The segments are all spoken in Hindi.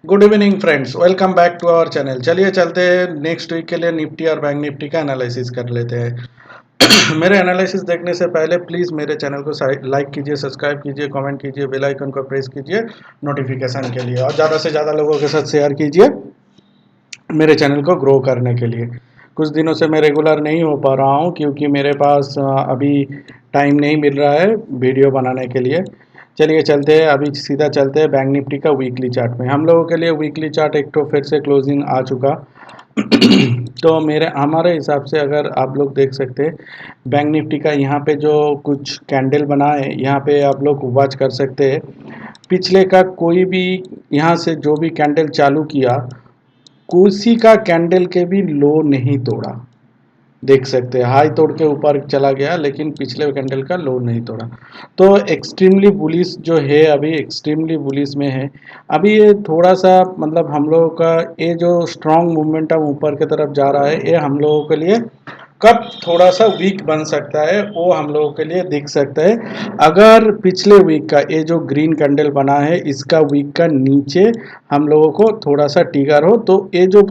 Good evening friends, welcome back to our channel. चलिए चलते हैं नेक्स्ट वीक के लिए निफ्टी और बैंक निफ्टी का एनालिसिस कर लेते हैं। मेरे एनालिसिस देखने से पहले प्लीज़ मेरे चैनल को लाइक कीजिए, सब्सक्राइब कीजिए, कमेंट कीजिए, बेल आइकन को प्रेस कीजिए नोटिफिकेशन के लिए और ज़्यादा से ज़्यादा लोगों के साथ शेयर कीजिए मेरे चैनल को ग्रो करने के लिए। कुछ दिनों से मैं रेगुलर नहीं हो पा रहा हूँ क्योंकि मेरे पास अभी टाइम नहीं मिल रहा है वीडियो बनाने के लिए। चलिए चलते हैं, अभी सीधा चलते हैं बैंक निफ्टी का वीकली चार्ट में। हम लोगों के लिए वीकली चार्ट एक तो फिर से क्लोजिंग आ चुका। तो मेरे हमारे हिसाब से अगर आप लोग देख सकते हैं बैंक निफ्टी का यहाँ पे जो कुछ कैंडल बना है, यहाँ पे आप लोग वॉच कर सकते हैं। पिछले का कोई भी यहाँ से जो भी कैंडल चालू किया, कुर्सी का कैंडल के भी लो नहीं तोड़ा। देख सकते हैं हाई तोड़ के ऊपर चला गया लेकिन पिछले कैंडल का लो नहीं तोड़ा। तो एक्सट्रीमली बुलिश जो है, अभी एक्सट्रीमली बुलिश में है। अभी ये थोड़ा सा मतलब हम लोगों का ये जो स्ट्रॉन्ग मोमेंटम ऊपर की तरफ जा रहा है, ये हम लोगों के लिए कब थोड़ा सा वीक बन सकता है वो हम लोगों के लिए दिख सकता है। अगर पिछले वीक का ये जो ग्रीन कैंडल बना है इसका वीक का नीचे हम लोगों को थोड़ा सा टिगर हो तो ये जो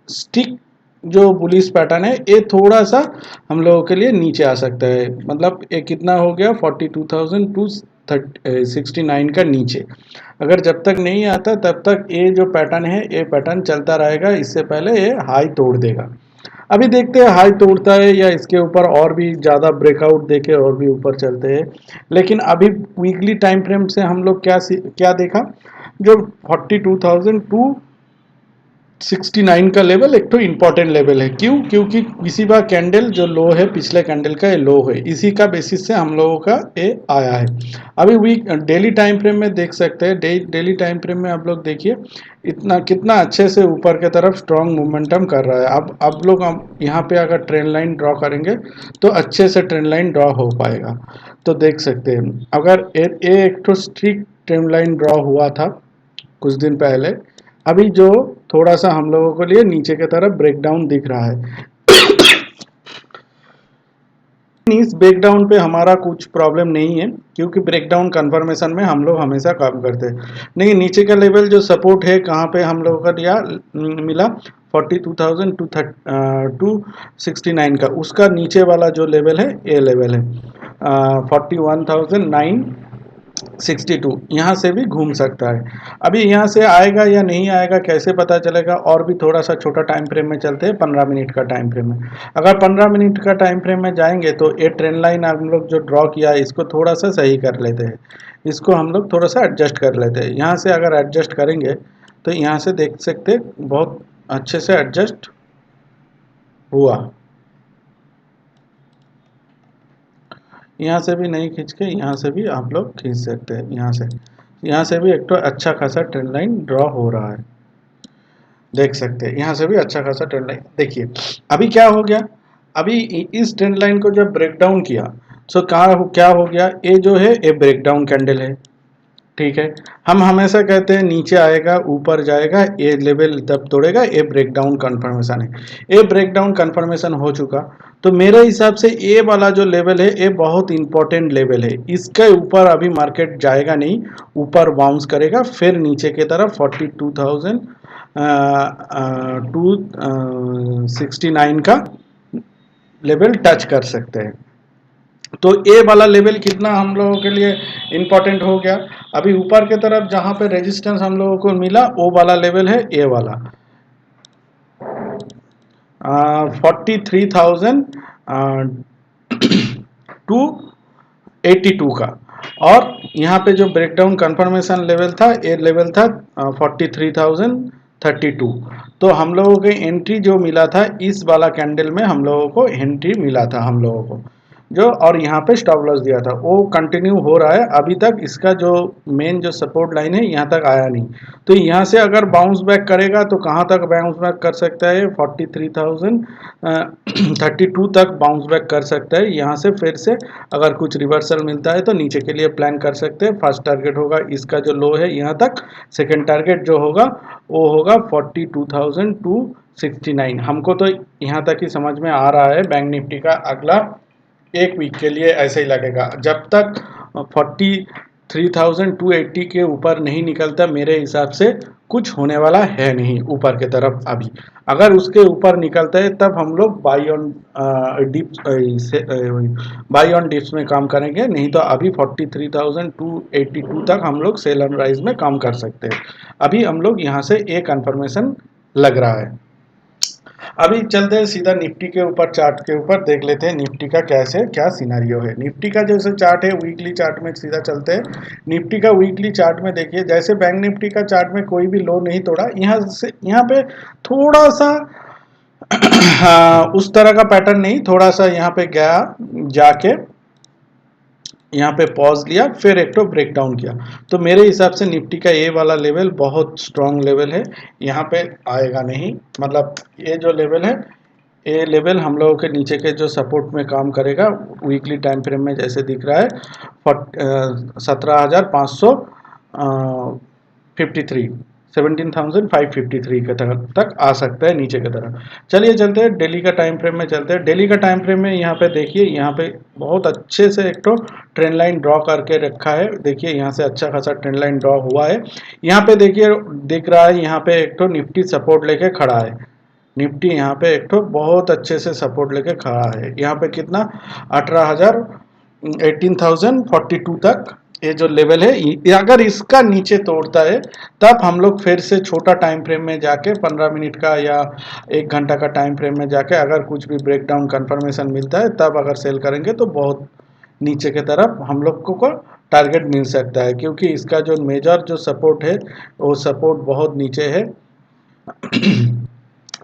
स्टिक जो बुलिश पैटर्न है ये थोड़ा सा हम लोगों के लिए नीचे आ सकता है। मतलब ये कितना हो गया 42,000 टू 69 का नीचे। अगर जब तक नहीं आता तब तक ये जो पैटर्न है ये पैटर्न चलता रहेगा, इससे पहले ये हाई तोड़ देगा। अभी देखते हैं हाई तोड़ता है या इसके ऊपर और भी ज़्यादा ब्रेकआउट देके और भी ऊपर चलते हैं। लेकिन अभी वीकली टाइम फ्रेम से हम लोग क्या देखा, जो 42,000 टू 69 का लेवल एक तो इम्पॉर्टेंट लेवल है। क्यों? क्योंकि किसी बार कैंडल जो लो है पिछले कैंडल का ये लो है, इसी का बेसिस से हम लोगों का ये आया है। अभी वीक डेली टाइम फ्रेम में देख सकते हैं, डेली टाइम फ्रेम में आप लोग देखिए इतना कितना अच्छे से ऊपर की तरफ स्ट्रॉन्ग मोमेंटम कर रहा है। अब आप लोग यहाँ पे अगर ट्रेंड लाइन ड्रॉ करेंगे तो अच्छे से ट्रेंड लाइन ड्रॉ हो पाएगा। तो देख सकते हैं अगर ये एक तो स्ट्रिक्ट ट्रेंड लाइन ड्रॉ हुआ था कुछ दिन पहले, अभी जो थोड़ा सा हम लोगों के लिए नीचे की तरफ ब्रेकडाउन दिख रहा है। इस ब्रेकडाउन पे हमारा कुछ प्रॉब्लम नहीं है क्योंकि ब्रेकडाउन कंफर्मेशन में हम लोग हमेशा काम करते हैं। नहीं, नीचे का लेवल जो सपोर्ट है कहाँ पे हम लोगों का दिया मिला 42,000 टू 69 का, उसका नीचे वाला जो लेवल है ये लेवल है 41,962। यहाँ से भी घूम सकता है। अभी यहाँ से आएगा या नहीं आएगा कैसे पता चलेगा? और भी थोड़ा सा छोटा टाइम फ्रेम में चलते हैं, 15 मिनट का टाइम फ्रेम में। अगर 15 मिनट का टाइम फ्रेम में जाएंगे तो ये ट्रेंड लाइन हम लोग जो ड्रॉ किया है इसको थोड़ा सा सही कर लेते हैं, इसको हम लोग थोड़ा सा एडजस्ट कर लेते हैं। यहाँ से अगर एडजस्ट करेंगे तो यहाँ से देख सकते बहुत अच्छे से एडजस्ट हुआ। यहाँ से भी नहीं खींच के यहाँ से भी आप लोग खींच सकते हैं। यहाँ से भी एक तो अच्छा खासा ट्रेंड लाइन ड्रॉ हो रहा है, देख सकते हैं। यहाँ से भी अच्छा खासा ट्रेंड लाइन देखिए। अभी क्या हो गया, अभी इस ट्रेंड लाइन को जब ब्रेक डाउन किया तो क्या हो गया, ये जो है ये ब्रेक डाउन कैंडल है, ठीक है। हम हमेशा कहते हैं नीचे आएगा ऊपर जाएगा, ये लेवल तब तोड़ेगा, ये ब्रेक डाउन कन्फर्मेशन है। ये ब्रेक डाउन कन्फर्मेशन हो चुका। तो मेरे हिसाब से ये वाला जो लेवल है ये बहुत इंपॉर्टेंट लेवल है। इसके ऊपर अभी मार्केट जाएगा नहीं, ऊपर बाउंस करेगा फिर नीचे की तरफ 42,000 टू 69 का लेवल टच कर सकते हैं। तो ए वाला लेवल कितना हम लोगों के लिए इम्पोर्टेंट हो गया। अभी ऊपर की तरफ जहां पे रेजिस्टेंस हम लोगों को मिला वो वाला लेवल है ए वाला 43,000 टू 82 का। और यहाँ पे जो ब्रेकडाउन कंफर्मेशन लेवल था ये लेवल था 43,032। तो हम लोगों के एंट्री जो मिला था इस वाला कैंडल में हम लोगों को एंट्री मिला था हम लोगों को जो, और यहाँ पे स्टॉप लॉस दिया था वो कंटिन्यू हो रहा है अभी तक। इसका जो मेन जो सपोर्ट लाइन है यहाँ तक आया नहीं। तो यहाँ से अगर बाउंस बैक करेगा तो कहाँ तक बाउंस बैक कर सकता है? 43,032 तक बाउंस बैक कर सकता है। यहाँ से फिर से अगर कुछ रिवर्सल मिलता है तो नीचे के लिए प्लान कर सकते हैं। फर्स्ट टारगेट होगा इसका जो लो है यहाँ तक, सेकेंड टारगेट जो होगा वो होगा 42,269। हमको तो यहाँ तक ही समझ में आ रहा है बैंक निफ्टी का अगला एक वीक के लिए ऐसे ही लगेगा। जब तक 3280 के ऊपर नहीं निकलता, मेरे हिसाब से कुछ होने वाला है नहीं ऊपर के तरफ अभी। अगर उसके ऊपर निकलता है तब हम लोग बाई ऑन डिप्स में काम करेंगे, नहीं तो अभी 43,282 तक हम लोग सेल एंड राइज में काम कर सकते हैं। अभी हम लोग यहाँ से एक कंफर्मेशन लग रहा है। अभी चलते हैं सीधा निफ्टी के ऊपर, चार्ट के ऊपर देख लेते हैं निफ्टी का कैसे क्या सिनेरियो है। निफ्टी का जैसे चार्ट है वीकली चार्ट में सीधा चलते हैं। निफ्टी का वीकली चार्ट में देखिए, जैसे बैंक निफ्टी का चार्ट में कोई भी लो नहीं तोड़ा, यहाँ से यहाँ पे थोड़ा सा हाँ, उस तरह का पैटर्न नहीं, थोड़ा सा यहाँ पे गया, जाके यहाँ पे पॉज लिया, फिर एक तो ब्रेक डाउन किया। तो मेरे हिसाब से निफ्टी का ये वाला लेवल बहुत स्ट्रॉन्ग लेवल है, यहाँ पे आएगा नहीं। मतलब ये जो लेवल है, ये लेवल हम लोगों के नीचे के जो सपोर्ट में काम करेगा वीकली टाइम फ्रेम में, जैसे दिख रहा है 17,553 17,553 के तक आ सकता है नीचे की तरफ। चलिए चलते हैं डेली का टाइम फ्रेम में चलते हैं। डेली का टाइम फ्रेम में यहाँ पे देखिए, यहाँ पे बहुत अच्छे से एक तो ट्रेंड लाइन ड्रॉ करके रखा है। देखिए यहाँ से अच्छा खासा ट्रेंड लाइन ड्रॉ हुआ है। यहाँ पे देखिए दिख रहा है, यहाँ पे एक तो निफ्टी सपोर्ट लेके खड़ा है। निफ्टी यहाँ पे एक तो बहुत अच्छे से सपोर्ट लेके खड़ा है। यहाँ पे कितना 18,042 तक ये जो लेवल है, अगर इसका नीचे तोड़ता है तब हम लोग फिर से छोटा टाइम फ्रेम में जाके 15 मिनट का या 1 घंटा का टाइम फ्रेम में जाके अगर कुछ भी ब्रेकडाउन कंफर्मेशन मिलता है तब अगर सेल करेंगे तो बहुत नीचे की तरफ हम लोग को टारगेट मिल सकता है, क्योंकि इसका जो मेजर जो सपोर्ट है वो सपोर्ट बहुत नीचे है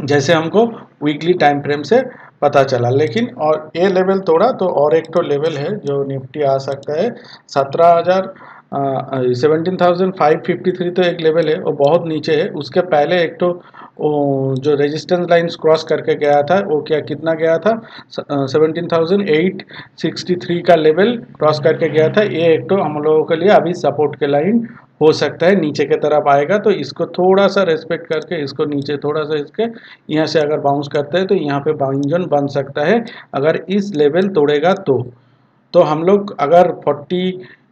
जैसे हमको वीकली टाइम फ्रेम से पता चला। लेकिन और ये लेवल तोड़ा तो और एक तो लेवल है जो निफ्टी आ सकता है 17,553 तो एक लेवल है, वो बहुत नीचे है। उसके पहले एक तो जो रेजिस्टेंस लाइंस क्रॉस करके गया था, वो क्या कितना गया था 17,863 का लेवल क्रॉस करके गया था। ये एक तो हम लोगों के लिए अभी सपोर्ट के लाइन हो सकता है, नीचे की तरफ आएगा तो इसको थोड़ा सा रेस्पेक्ट करके इसको नीचे थोड़ा सा इसके यहाँ से अगर बाउंस करते हैं तो यहाँ पे बाइंग जोन बन सकता है। अगर इस लेवल तोड़ेगा तो हम लोग अगर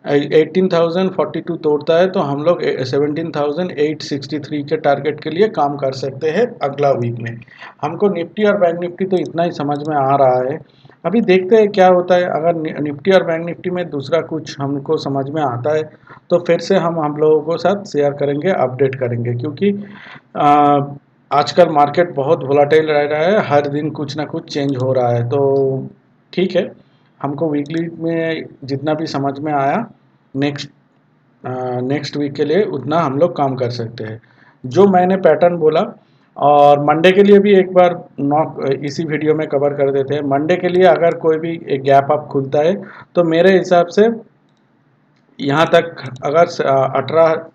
18,042 तोड़ता है तो हम लोग 17,863 के टारगेट के लिए काम कर सकते हैं अगला वीक में। हमको निफ्टी और बैंक निफ्टी तो इतना ही समझ में आ रहा है। अभी देखते हैं क्या होता है। अगर निफ्टी और बैंक निफ्टी में दूसरा कुछ हमको समझ में आता है तो फिर से हम लोगों को साथ शेयर करेंगे, अपडेट करेंगे, क्योंकि आजकल मार्केट बहुत वोलाटाइल रह रहा है, हर दिन कुछ ना कुछ चेंज हो रहा है। तो ठीक है, हमको वीकली में जितना भी समझ में आया नेक्स्ट वीक के लिए उतना हम लोग काम कर सकते हैं। जो मैंने पैटर्न बोला, और मंडे के लिए भी एक बार नॉक इसी वीडियो में कवर कर देते हैं। मंडे के लिए अगर कोई भी एक गैप अप खुलता है तो मेरे हिसाब से यहाँ तक अगर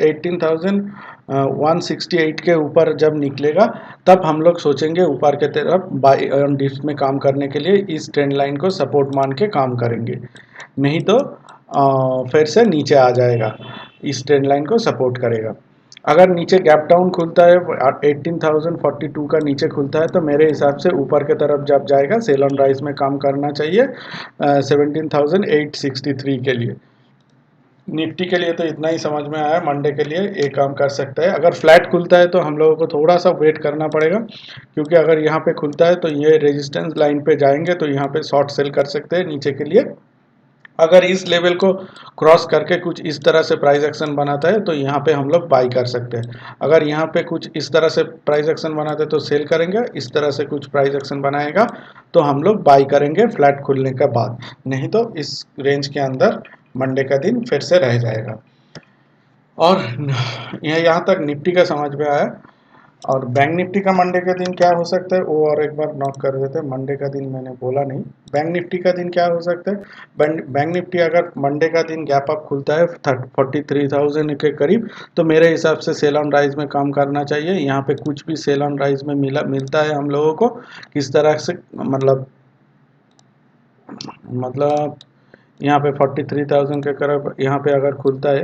18,168 के ऊपर जब निकलेगा तब हम लोग सोचेंगे ऊपर के तरफ बाई ऑन डिप्स में काम करने के लिए इस ट्रेंड लाइन को सपोर्ट मान के काम करेंगे, नहीं तो फिर से नीचे आ जाएगा, इस ट्रेंड लाइन को सपोर्ट करेगा। अगर नीचे गैप डाउन खुलता है 18,042 का नीचे खुलता है तो मेरे हिसाब से ऊपर के तरफ जब जाएगा सेल ऑन राइज में काम करना चाहिए 17,863 के लिए। निफ्टी के लिए तो इतना ही समझ में आया, मंडे के लिए एक काम कर सकता है। अगर फ्लैट खुलता है तो हम लोगों को थोड़ा सा वेट करना पड़ेगा, क्योंकि अगर यहाँ पे खुलता है तो ये रेजिस्टेंस लाइन पे जाएंगे तो यहाँ पे शॉर्ट सेल कर सकते हैं नीचे के लिए। अगर इस लेवल को क्रॉस करके कुछ इस तरह से प्राइस एक्शन बनाता है तो यहाँ पे हम लोग बाई कर सकते हैं। अगर यहाँ पे कुछ इस तरह से प्राइस एक्शन बनाते हैं तो सेल करेंगे, इस तरह से कुछ प्राइस एक्शन बनाएगा तो हम लोग बाई करेंगे फ्लैट खुलने के बाद, नहीं तो इस रेंज के अंदर मंडे का दिन फिर से रह जाएगा। और यहाँ तक निफ्टी का समझ में आया। और बैंक निफ्टी का मंडे के दिन क्या हो सकता है वो और एक बार नोट कर देते हैं। मंडे का दिन मैंने बोला नहीं, बैंक निफ्टी का दिन क्या हो सकता है। बैंक निफ्टी अगर मंडे का दिन गैप अप खुलता है 43,000 के करीब तो मेरे हिसाब से सेल ऑन राइज में काम करना चाहिए। यहाँ पे कुछ भी सेल ऑन राइज में मिलता है हम लोगों को किस तरह से, मतलब यहाँ पे 43,000 के करीब यहाँ पे अगर खुलता है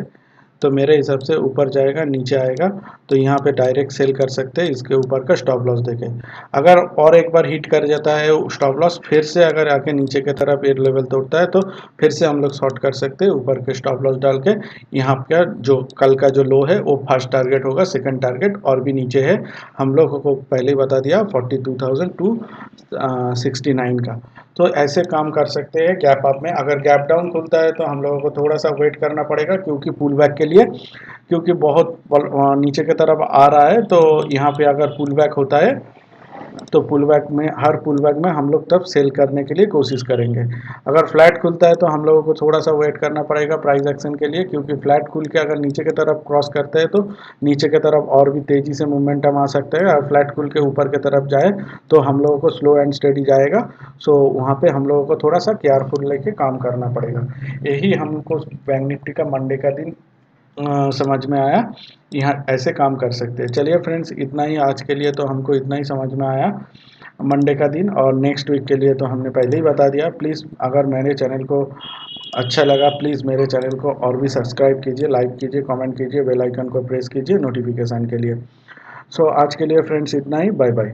तो मेरे हिसाब से ऊपर जाएगा, नीचे आएगा, तो यहाँ पे डायरेक्ट सेल कर सकते हैं इसके ऊपर का स्टॉप लॉस देके। अगर और एक बार हिट कर जाता है स्टॉप लॉस, फिर से अगर आके नीचे की तरफ एक लेवल तोड़ता है तो फिर से हम लोग शॉर्ट कर सकते हैं ऊपर के स्टॉप लॉस डाल के। यहाँ का जो कल का जो लो है वो फर्स्ट टारगेट होगा, सेकंड टारगेट और भी नीचे है, हम लोगों को पहले ही बता दिया 42,000 टू 69 का। तो ऐसे काम कर सकते हैं गैप अप में। अगर गैप डाउन खुलता है तो हम लोगों को थोड़ा सा वेट करना पड़ेगा, क्योंकि पुल बैक के लिए, क्योंकि बहुत नीचे की तरफ आ रहा है। तो यहाँ पे अगर पुल बैक होता है तो पुल बैक में, हर पुल बैक में हम लोग तब सेल करने के लिए कोशिश करेंगे। अगर फ्लैट खुलता है तो हम लोगों को थोड़ा सा वेट करना पड़ेगा प्राइस एक्शन के लिए, क्योंकि फ्लैट खुल के अगर नीचे की तरफ क्रॉस करते हैं तो नीचे की तरफ और भी तेज़ी से मोमेंटम आ सकता है। और फ्लैट खुल के ऊपर की तरफ जाए तो हम लोगों को स्लो एंड स्टेडी जाएगा। सो वहाँ पे हम लोगों को थोड़ा सा केयरफुल लेके काम करना पड़ेगा। यही हमको बैंक निफ्टी का मंडे का दिन समझ में आया। यहाँ ऐसे काम कर सकते हैं। चलिए फ्रेंड्स, इतना ही आज के लिए, तो हमको इतना ही समझ में आया मंडे का दिन। और नेक्स्ट वीक के लिए तो हमने पहले ही बता दिया। प्लीज़ अगर मेरे चैनल को अच्छा लगा, प्लीज़ मेरे चैनल को और भी सब्सक्राइब कीजिए, लाइक कीजिए, कमेंट कीजिए, बेल आइकन को प्रेस कीजिए नोटिफिकेशन के लिए। सो आज के लिए फ्रेंड्स इतना ही, बाय बाय।